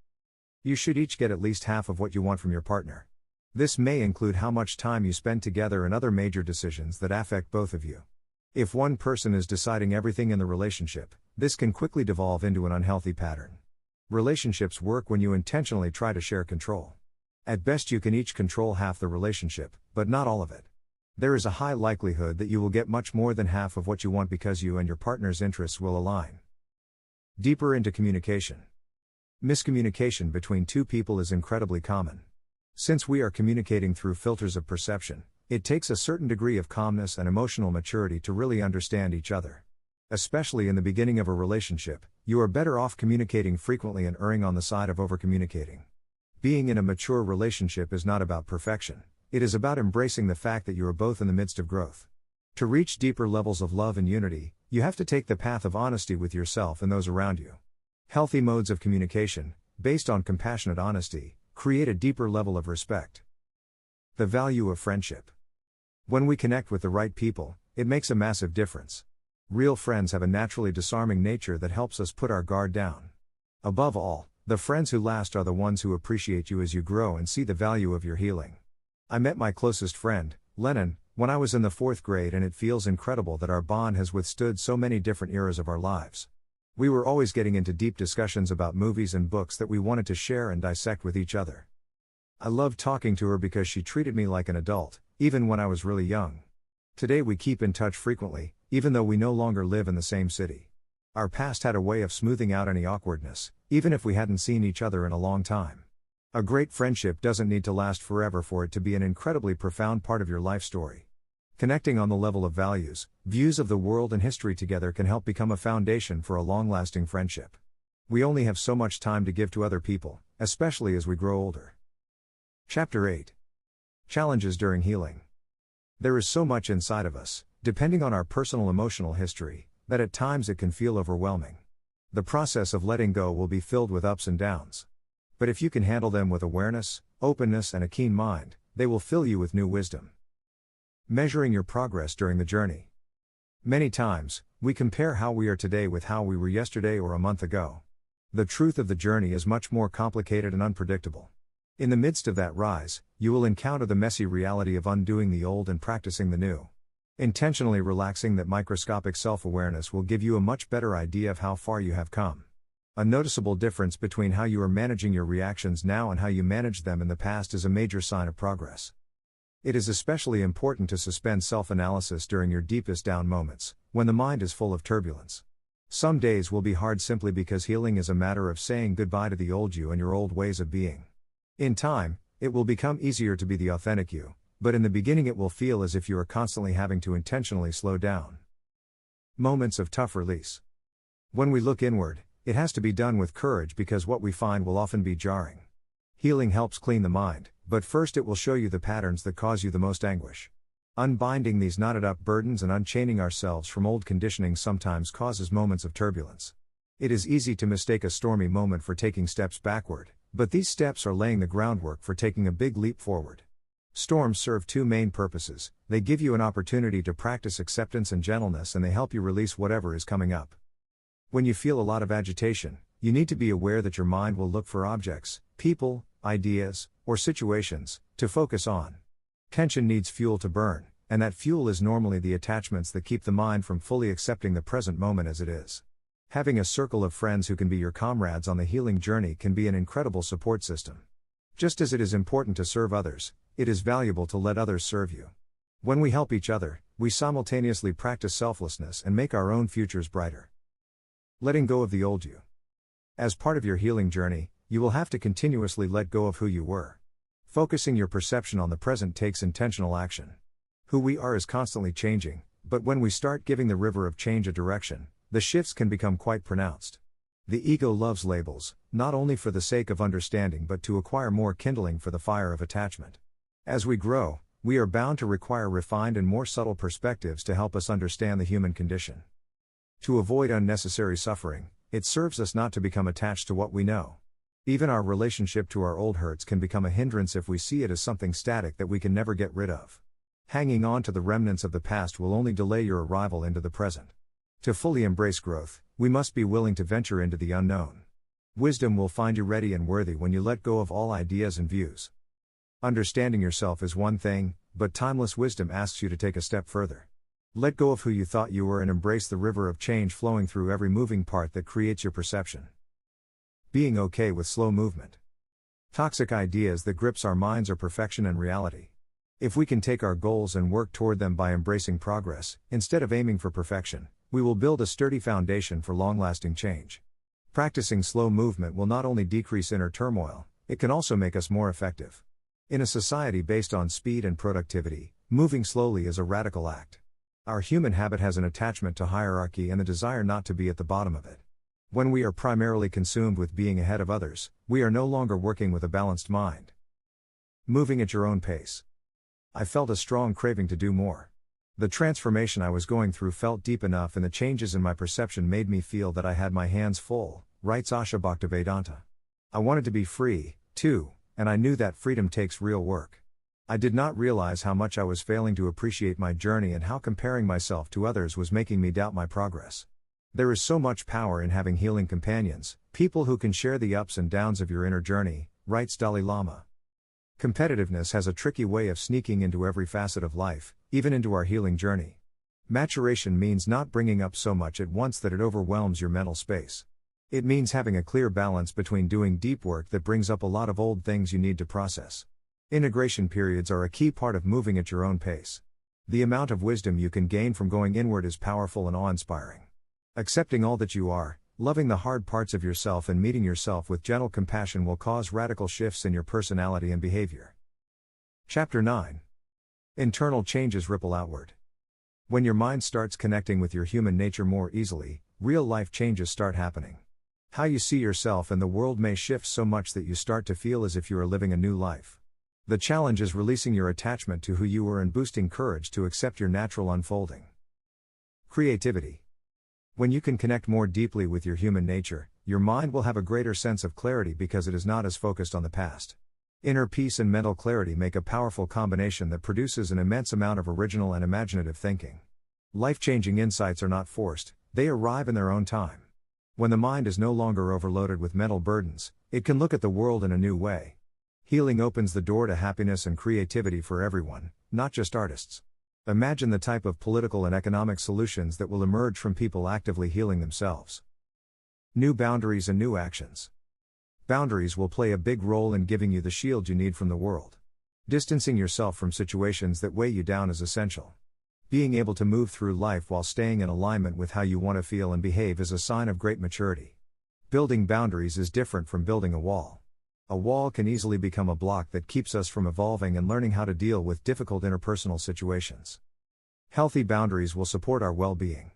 You should each get at least half of what you want from your partner. This may include how much time you spend together and other major decisions that affect both of you. If one person is deciding everything in the relationship, this can quickly devolve into an unhealthy pattern. Relationships work when you intentionally try to share control. At best you can each control half the relationship, but not all of it. There is a high likelihood that you will get much more than half of what you want because you and your partner's interests will align. Deeper into communication. Miscommunication between two people is incredibly common. Since we are communicating through filters of perception, it takes a certain degree of calmness and emotional maturity to really understand each other. Especially in the beginning of a relationship, you are better off communicating frequently and erring on the side of over-communicating. Being in a mature relationship is not about perfection, it is about embracing the fact that you are both in the midst of growth. To reach deeper levels of love and unity, you have to take the path of honesty with yourself and those around you. Healthy modes of communication, based on compassionate honesty, create a deeper level of respect. The value of friendship. When we connect with the right people, it makes a massive difference. Real friends have a naturally disarming nature that helps us put our guard down. Above all, the friends who last are the ones who appreciate you as you grow and see the value of your healing. I met my closest friend, Lennon, when I was in the 4th grade, and it feels incredible that our bond has withstood so many different eras of our lives. We were always getting into deep discussions about movies and books that we wanted to share and dissect with each other. I loved talking to her because she treated me like an adult, even when I was really young. Today we keep in touch frequently, even though we no longer live in the same city. Our past had a way of smoothing out any awkwardness, even if we hadn't seen each other in a long time. A great friendship doesn't need to last forever for it to be an incredibly profound part of your life story. Connecting on the level of values, views of the world and history together can help become a foundation for a long-lasting friendship. We only have so much time to give to other people, especially as we grow older. Chapter 8. Challenges during healing. There is so much inside of us, depending on our personal emotional history, that at times it can feel overwhelming. The process of letting go will be filled with ups and downs. But if you can handle them with awareness, openness, and a keen mind, they will fill you with new wisdom. Measuring your progress during the journey. Many times, we compare how we are today with how we were yesterday or a month ago. The truth of the journey is much more complicated and unpredictable. In the midst of that rise, you will encounter the messy reality of undoing the old and practicing the new. Intentionally relaxing that microscopic self-awareness will give you a much better idea of how far you have come. A noticeable difference between how you are managing your reactions now and how you managed them in the past is a major sign of progress. It is especially important to suspend self-analysis during your deepest down moments, when the mind is full of turbulence. Some days will be hard simply because healing is a matter of saying goodbye to the old you and your old ways of being. In time, it will become easier to be the authentic you, but in the beginning it will feel as if you are constantly having to intentionally slow down. Moments of tough release. When we look inward, it has to be done with courage because what we find will often be jarring. Healing helps clean the mind, but first it will show you the patterns that cause you the most anguish. Unbinding these knotted up burdens and unchaining ourselves from old conditioning sometimes causes moments of turbulence. It is easy to mistake a stormy moment for taking steps backward, but these steps are laying the groundwork for taking a big leap forward. Storms serve two main purposes. They give you an opportunity to practice acceptance and gentleness, and they help you release whatever is coming up. When you feel a lot of agitation, you need to be aware that your mind will look for objects, people, ideas, or situations to focus on. Tension needs fuel to burn, and that fuel is normally the attachments that keep the mind from fully accepting the present moment as it is. Having a circle of friends who can be your comrades on the healing journey can be an incredible support system. Just as it is important to serve others, it is valuable to let others serve you. When we help each other, we simultaneously practice selflessness and make our own futures brighter. Letting go of the old you. As part of your healing journey, you will have to continuously let go of who you were. Focusing your perception on the present takes intentional action. Who we are is constantly changing, but when we start giving the river of change a direction, the shifts can become quite pronounced. The ego loves labels, not only for the sake of understanding but to acquire more kindling for the fire of attachment. As we grow, we are bound to require refined and more subtle perspectives to help us understand the human condition. To avoid unnecessary suffering, it serves us not to become attached to what we know. Even our relationship to our old hurts can become a hindrance if we see it as something static that we can never get rid of. Hanging on to the remnants of the past will only delay your arrival into the present. To fully embrace growth, we must be willing to venture into the unknown. Wisdom will find you ready and worthy when you let go of all ideas and views. Understanding yourself is one thing, but timeless wisdom asks you to take a step further. Let go of who you thought you were and embrace the river of change flowing through every moving part that creates your perception. Being okay with slow movement. Toxic ideas that grips our minds are perfection and reality. If we can take our goals and work toward them by embracing progress, instead of aiming for perfection, we will build a sturdy foundation for long-lasting change. Practicing slow movement will not only decrease inner turmoil, it can also make us more effective. In a society based on speed and productivity, moving slowly is a radical act. Our human habit has an attachment to hierarchy and the desire not to be at the bottom of it. When we are primarily consumed with being ahead of others, we are no longer working with a balanced mind. Moving at your own pace. I felt a strong craving to do more. The transformation I was going through felt deep enough, and the changes in my perception made me feel that I had my hands full, writes Asha Bhaktivedanta. I wanted to be free, too, and I knew that freedom takes real work. I did not realize how much I was failing to appreciate my journey and how comparing myself to others was making me doubt my progress. There is so much power in having healing companions, people who can share the ups and downs of your inner journey, writes Dalai Lama. Competitiveness has a tricky way of sneaking into every facet of life, even into our healing journey. Maturation means not bringing up so much at once that it overwhelms your mental space. It means having a clear balance between doing deep work that brings up a lot of old things you need to process. Integration periods are a key part of moving at your own pace. The amount of wisdom you can gain from going inward is powerful and awe-inspiring. Accepting all that you are, loving the hard parts of yourself and meeting yourself with gentle compassion will cause radical shifts in your personality and behavior. Chapter 9. Internal changes ripple outward. When your mind starts connecting with your human nature more easily, real-life changes start happening. How you see yourself and the world may shift so much that you start to feel as if you are living a new life. The challenge is releasing your attachment to who you were and boosting courage to accept your natural unfolding. Creativity. When you can connect more deeply with your human nature, your mind will have a greater sense of clarity because it is not as focused on the past. Inner peace and mental clarity make a powerful combination that produces an immense amount of original and imaginative thinking. Life-changing insights are not forced, they arrive in their own time. When the mind is no longer overloaded with mental burdens, it can look at the world in a new way. Healing opens the door to happiness and creativity for everyone, not just artists. Imagine the type of political and economic solutions that will emerge from people actively healing themselves. New boundaries and new actions. Boundaries will play a big role in giving you the shield you need from the world. Distancing yourself from situations that weigh you down is essential. Being able to move through life while staying in alignment with how you want to feel and behave is a sign of great maturity. Building boundaries is different from building a wall. A wall can easily become a block that keeps us from evolving and learning how to deal with difficult interpersonal situations. Healthy boundaries will support our well-being.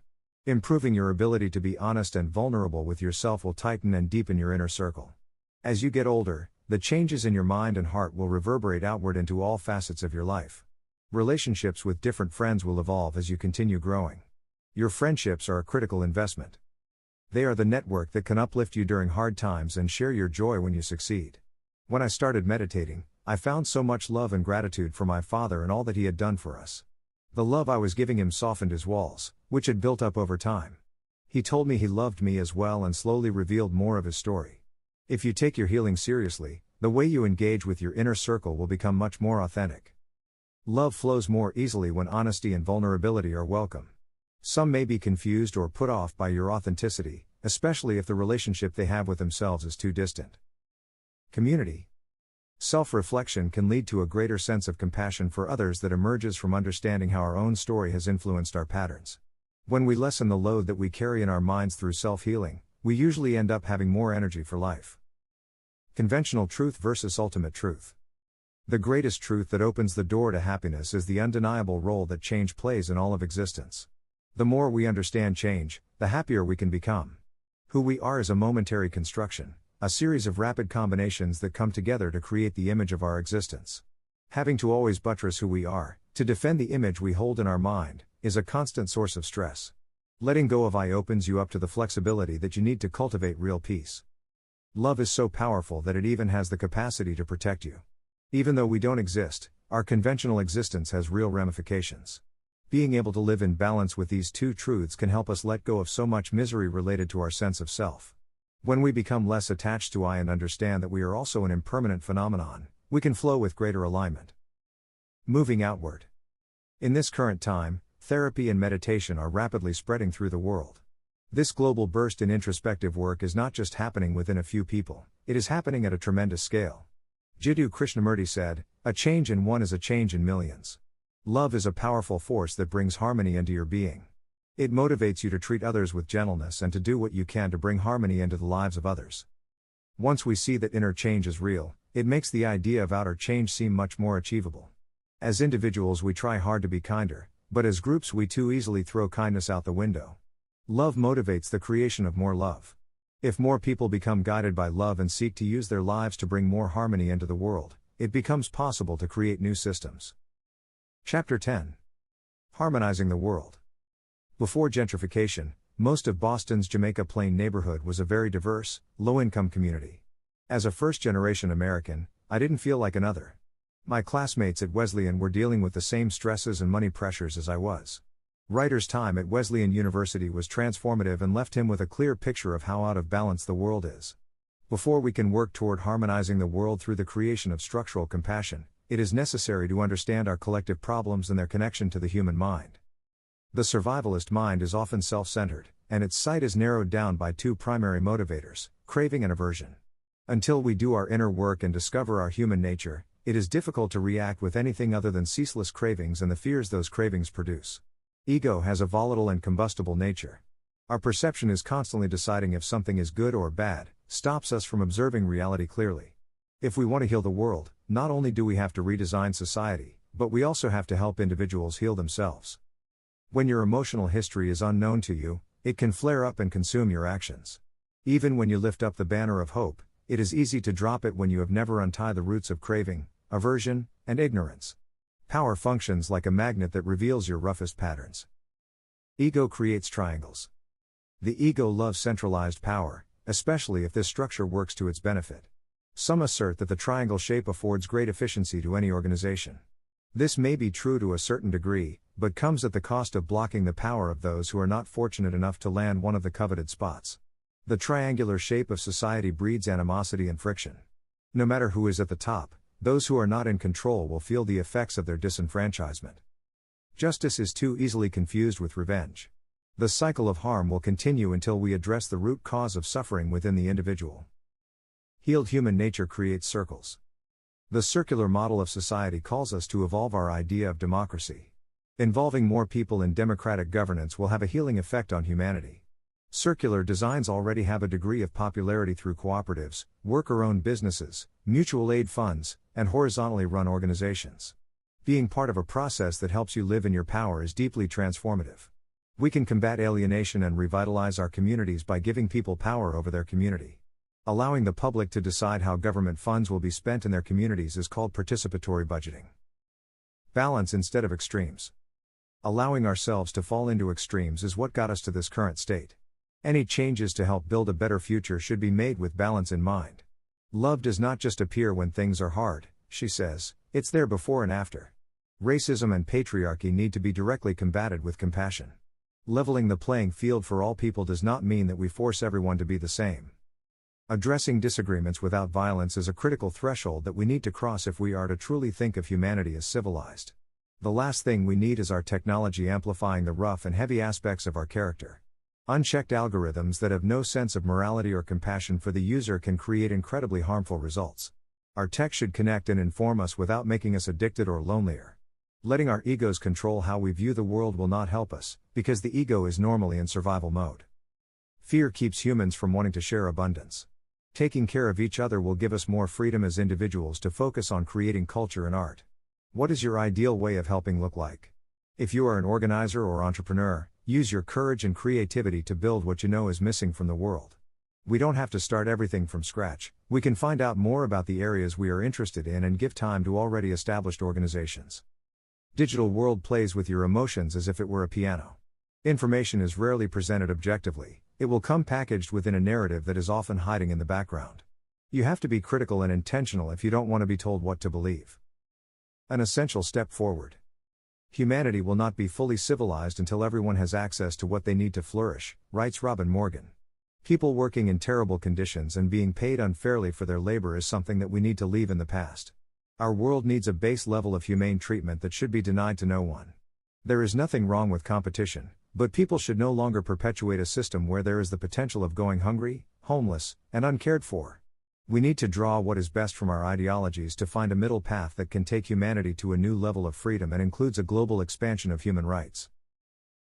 Improving your ability to be honest and vulnerable with yourself will tighten and deepen your inner circle. As you get older, the changes in your mind and heart will reverberate outward into all facets of your life. Relationships with different friends will evolve as you continue growing. Your friendships are a critical investment. They are the network that can uplift you during hard times and share your joy when you succeed. When I started meditating, I found so much love and gratitude for my father and all that he had done for us. The love I was giving him softened his walls, which had built up over time. He told me he loved me as well and slowly revealed more of his story. If you take your healing seriously, the way you engage with your inner circle will become much more authentic. Love flows more easily when honesty and vulnerability are welcome. Some may be confused or put off by your authenticity, especially if the relationship they have with themselves is too distant. Community. Self-reflection can lead to a greater sense of compassion for others that emerges from understanding how our own story has influenced our patterns. When we lessen the load that we carry in our minds through self-healing, we usually end up having more energy for life. Conventional truth versus ultimate truth. The greatest truth that opens the door to happiness is the undeniable role that change plays in all of existence. The more we understand change, the happier we can become. Who we are is a momentary construction, a series of rapid combinations that come together to create the image of our existence. Having to always buttress who we are, to defend the image we hold in our mind, is a constant source of stress. Letting go of I opens you up to the flexibility that you need to cultivate real peace. Love is so powerful that it even has the capacity to protect you. Even though we don't exist, our conventional existence has real ramifications. Being able to live in balance with these two truths can help us let go of so much misery related to our sense of self. When we become less attached to I and understand that we are also an impermanent phenomenon, we can flow with greater alignment. Moving outward. In this current time, therapy and meditation are rapidly spreading through the world. This global burst in introspective work is not just happening within a few people, it is happening at a tremendous scale. Jiddu Krishnamurti said, "A change in one is a change in millions." Love is a powerful force that brings harmony into your being. It motivates you to treat others with gentleness and to do what you can to bring harmony into the lives of others. Once we see that inner change is real, it makes the idea of outer change seem much more achievable. As individuals we try hard to be kinder, but as groups we too easily throw kindness out the window. Love motivates the creation of more love. If more people become guided by love and seek to use their lives to bring more harmony into the world, it becomes possible to create new systems. Chapter 10. Harmonizing the world. Before gentrification, most of Boston's Jamaica Plain neighborhood was a very diverse, low-income community. As a first-generation American, I didn't feel like another. My classmates at Wesleyan were dealing with the same stresses and money pressures as I was. Ryder's time at Wesleyan University was transformative and left him with a clear picture of how out of balance the world is. Before we can work toward harmonizing the world through the creation of structural compassion, it is necessary to understand our collective problems and their connection to the human mind. The survivalist mind is often self-centered, and its sight is narrowed down by two primary motivators, craving and aversion. Until we do our inner work and discover our human nature, it is difficult to react with anything other than ceaseless cravings and the fears those cravings produce. Ego has a volatile and combustible nature. Our perception is constantly deciding if something is good or bad, stops us from observing reality clearly. If we want to heal the world, not only do we have to redesign society, but we also have to help individuals heal themselves. When your emotional history is unknown to you, it can flare up and consume your actions. Even when you lift up the banner of hope, it is easy to drop it when you have never untied the roots of craving, aversion, and ignorance. Power functions like a magnet that reveals your roughest patterns. Ego creates triangles. The ego loves centralized power, especially if this structure works to its benefit. Some assert that the triangle shape affords great efficiency to any organization. This may be true to a certain degree, but comes at the cost of blocking the power of those who are not fortunate enough to land one of the coveted spots. The triangular shape of society breeds animosity and friction. No matter who is at the top, those who are not in control will feel the effects of their disenfranchisement. Justice is too easily confused with revenge. The cycle of harm will continue until we address the root cause of suffering within the individual. Healed human nature creates circles. The circular model of society calls us to evolve our idea of democracy. Involving more people in democratic governance will have a healing effect on humanity. Circular designs already have a degree of popularity through cooperatives, worker-owned businesses, mutual aid funds, and horizontally run organizations. Being part of a process that helps you live in your power is deeply transformative. We can combat alienation and revitalize our communities by giving people power over their community. Allowing the public to decide how government funds will be spent in their communities is called participatory budgeting. Balance instead of extremes. Allowing ourselves to fall into extremes is what got us to this current state. Any changes to help build a better future should be made with balance in mind. Love does not just appear when things are hard, she says, it's there before and after. Racism and patriarchy need to be directly combated with compassion. Leveling the playing field for all people does not mean that we force everyone to be the same. Addressing disagreements without violence is a critical threshold that we need to cross if we are to truly think of humanity as civilized. The last thing we need is our technology amplifying the rough and heavy aspects of our character. Unchecked algorithms that have no sense of morality or compassion for the user can create incredibly harmful results. Our tech should connect and inform us without making us addicted or lonelier. Letting our egos control how we view the world will not help us, because the ego is normally in survival mode. Fear keeps humans from wanting to share abundance. Taking care of each other will give us more freedom as individuals to focus on creating culture and art. What does your ideal way of helping look like? If you are an organizer or entrepreneur, use your courage and creativity to build what you know is missing from the world. We don't have to start everything from scratch, we can find out more about the areas we are interested in and give time to already established organizations. Digital world plays with your emotions as if it were a piano. Information is rarely presented objectively, it will come packaged within a narrative that is often hiding in the background. You have to be critical and intentional if you don't want to be told what to believe. An essential step forward. Humanity will not be fully civilized until everyone has access to what they need to flourish, writes Robin Morgan. People working in terrible conditions and being paid unfairly for their labor is something that we need to leave in the past. Our world needs a base level of humane treatment that should be denied to no one. There is nothing wrong with competition, but people should no longer perpetuate a system where there is the potential of going hungry, homeless, and uncared for. We need to draw what is best from our ideologies to find a middle path that can take humanity to a new level of freedom and includes a global expansion of human rights.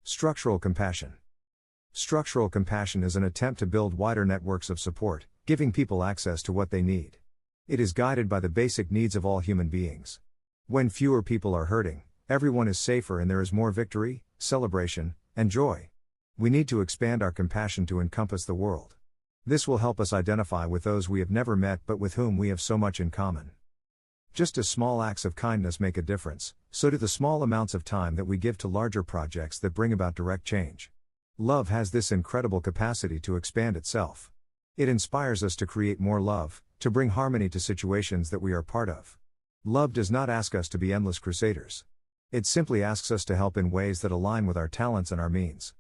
Structural compassion. Structural compassion is an attempt to build wider networks of support, giving people access to what they need. It is guided by the basic needs of all human beings. When fewer people are hurting, everyone is safer and there is more victory, celebration, and joy. We need to expand our compassion to encompass the world. This will help us identify with those we have never met but with whom we have so much in common. Just as small acts of kindness make a difference, so do the small amounts of time that we give to larger projects that bring about direct change. Love has this incredible capacity to expand itself. It inspires us to create more love, to bring harmony to situations that we are part of. Love does not ask us to be endless crusaders. It simply asks us to help in ways that align with our talents and our means.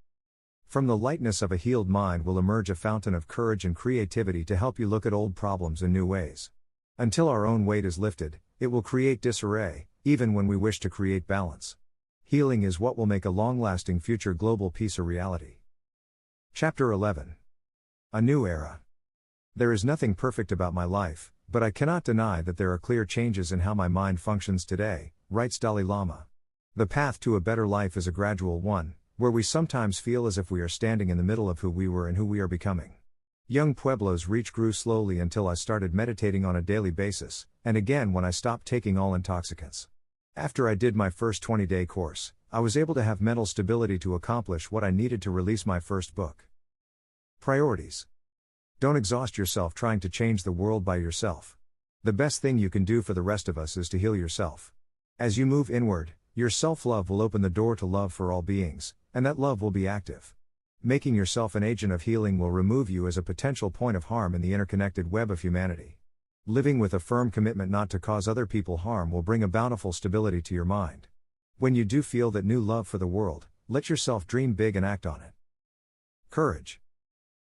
From the lightness of a healed mind will emerge a fountain of courage and creativity to help you look at old problems in new ways. Until our own weight is lifted, it will create disarray, even when we wish to create balance. Healing is what will make a long-lasting future global peace a reality. Chapter 11. A New Era. There is nothing perfect about my life, but I cannot deny that there are clear changes in how my mind functions today, writes Dalai Lama. The path to a better life is a gradual one, where we sometimes feel as if we are standing in the middle of who we were and who we are becoming. Yung Pueblo's reach grew slowly until I started meditating on a daily basis, and again when I stopped taking all intoxicants. After I did my first 20-day course, I was able to have mental stability to accomplish what I needed to release my first book. Priorities. Don't exhaust yourself trying to change the world by yourself. The best thing you can do for the rest of us is to heal yourself. As you move inward, your self-love will open the door to love for all beings, and that love will be active. Making yourself an agent of healing will remove you as a potential point of harm in the interconnected web of humanity. Living with a firm commitment not to cause other people harm will bring a bountiful stability to your mind. When you do feel that new love for the world, let yourself dream big and act on it. Courage.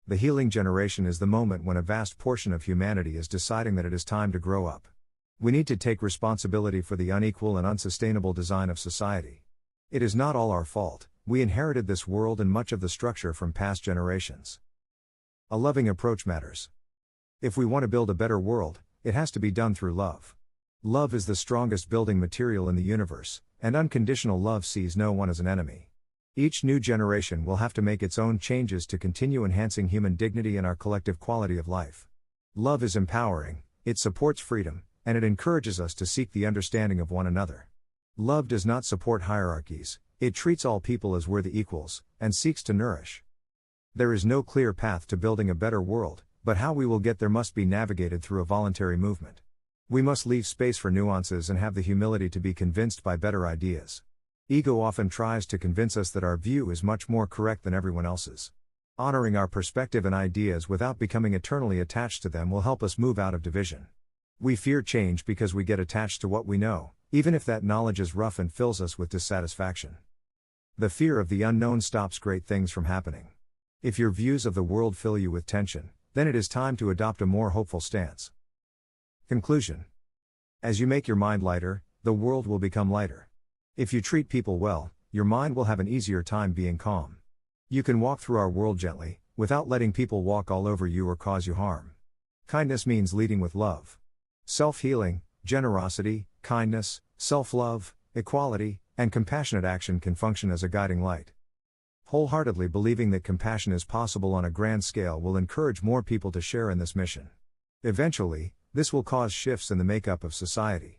The healing generation is the moment when a vast portion of humanity is deciding that it is time to grow up. We need to take responsibility for the unequal and unsustainable design of society. It is not all our fault, we inherited this world and much of the structure from past generations. A loving approach matters. If we want to build a better world, it has to be done through love. Love is the strongest building material in the universe, and unconditional love sees no one as an enemy. Each new generation will have to make its own changes to continue enhancing human dignity and our collective quality of life. Love is empowering, it supports freedom, and it encourages us to seek the understanding of one another. Love does not support hierarchies, it treats all people as worthy equals, and seeks to nourish. There is no clear path to building a better world, but how we will get there must be navigated through a voluntary movement. We must leave space for nuances and have the humility to be convinced by better ideas. Ego often tries to convince us that our view is much more correct than everyone else's. Honoring our perspective and ideas without becoming eternally attached to them will help us move out of division. We fear change because we get attached to what we know, even if that knowledge is rough and fills us with dissatisfaction. The fear of the unknown stops great things from happening. If your views of the world fill you with tension, then it is time to adopt a more hopeful stance. Conclusion. As you make your mind lighter, the world will become lighter. If you treat people well, your mind will have an easier time being calm. You can walk through our world gently, without letting people walk all over you or cause you harm. Kindness means leading with love. Self-healing, generosity, kindness, self-love, equality, and compassionate action can function as a guiding light. Wholeheartedly believing that compassion is possible on a grand scale will encourage more people to share in this mission. Eventually, this will cause shifts in the makeup of society.